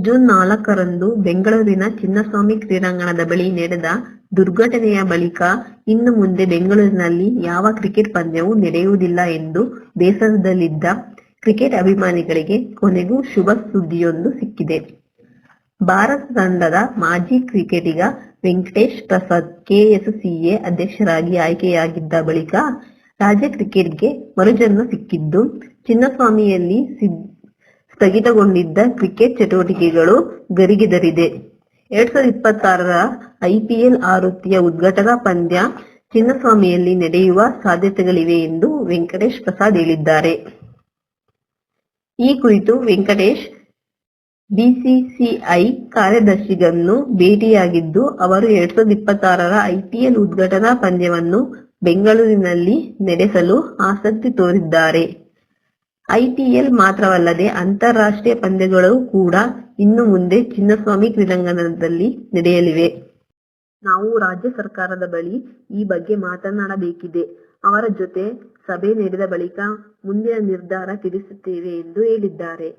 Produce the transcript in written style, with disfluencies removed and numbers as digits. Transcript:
June 4ರಂದು ಬೆಂಗಳೂರಿನ ಚಿನ್ನಸ್ವಾಮಿ ಕ್ರೀಡಾಂಗಣದ ಬಳಿ ನಡೆದ ದುರ್ಘಟನೆಯ ಬಳಿಕ ಇನ್ನು ಮುಂದೆ ಬೆಂಗಳೂರಿನಲ್ಲಿ ಯಾವ ಕ್ರಿಕೆಟ್ ಪಂದ್ಯವೂ ನಡೆಯುವುದಿಲ್ಲ ಎಂದು ಬೇಸರದಲ್ಲಿದ್ದ ಕ್ರಿಕೆಟ್ ಅಭಿಮಾನಿಗಳಿಗೆ ಕೊನೆಗೂ ಶುಭ ಸುದ್ದಿಯೊಂದು ಸಿಕ್ಕಿದೆ. ಭಾರತ ತಂಡದ ಮಾಜಿ ಕ್ರಿಕೆಟಿಗ ವೆಂಕಟೇಶ್ ಪ್ರಸಾದ್ ಕೆಎಸ್ಸಿಎ ಅಧ್ಯಕ್ಷರಾಗಿ ಆಯ್ಕೆಯಾಗಿದ್ದ ಬಳಿಕ ರಾಜ್ಯ ಕ್ರಿಕೆಟ್ಗೆ ಮರುಜನ್ಮ ಸಿಕ್ಕಿದ್ದು, ಚಿನ್ನಸ್ವಾಮಿಯಲ್ಲಿ ಸ್ಥಗಿತಗೊಂಡಿದ್ದ ಕ್ರಿಕೆಟ್ ಚಟುವಟಿಕೆಗಳು ಗರಿಗೆದರಿದೆ. 2026ರ ಐಪಿಎಲ್ ಆವೃತ್ತಿಯ ಉದ್ಘಾಟನಾ ಪಂದ್ಯ ಚಿನ್ನಸ್ವಾಮಿಯಲ್ಲಿ ನಡೆಯುವ ಸಾಧ್ಯತೆಗಳಿವೆ ಎಂದು ವೆಂಕಟೇಶ್ ಪ್ರಸಾದ್ ಹೇಳಿದ್ದಾರೆ. ಈ ಕುರಿತು ವೆಂಕಟೇಶ್ ಬಿಸಿಸಿಐ ಕಾರ್ಯದರ್ಶಿಗಳನ್ನು ಭೇಟಿಯಾಗಿದ್ದು, ಅವರು 2026ರ ಐಪಿಎಲ್ ಉದ್ಘಾಟನಾ ಪಂದ್ಯವನ್ನು ಬೆಂಗಳೂರಿನಲ್ಲಿ ನಡೆಸಲು ಆಸಕ್ತಿ ತೋರಿದ್ದಾರೆ. ಐಪಿಎಲ್ ಮಾತ್ರವಲ್ಲದೆ ಅಂತಾರಾಷ್ಟ್ರೀಯ ಪಂದ್ಯಗಳು ಕೂಡ ಇನ್ನು ಮುಂದೆ ಚಿನ್ನಸ್ವಾಮಿ ಕ್ರೀಡಾಂಗಣದಲ್ಲಿ ನಡೆಯಲಿವೆ. ನಾವು ರಾಜ್ಯ ಸರ್ಕಾರದ ಬಳಿ ಈ ಬಗ್ಗೆ ಮಾತನಾಡಬೇಕಿದೆ. ಅವರ ಜೊತೆ ಸಭೆ ನಡೆದ ಬಳಿಕ ಮುಂದಿನ ನಿರ್ಧಾರ ತಿಳಿಸುತ್ತೇವೆ ಎಂದು ಹೇಳಿದ್ದಾರೆ.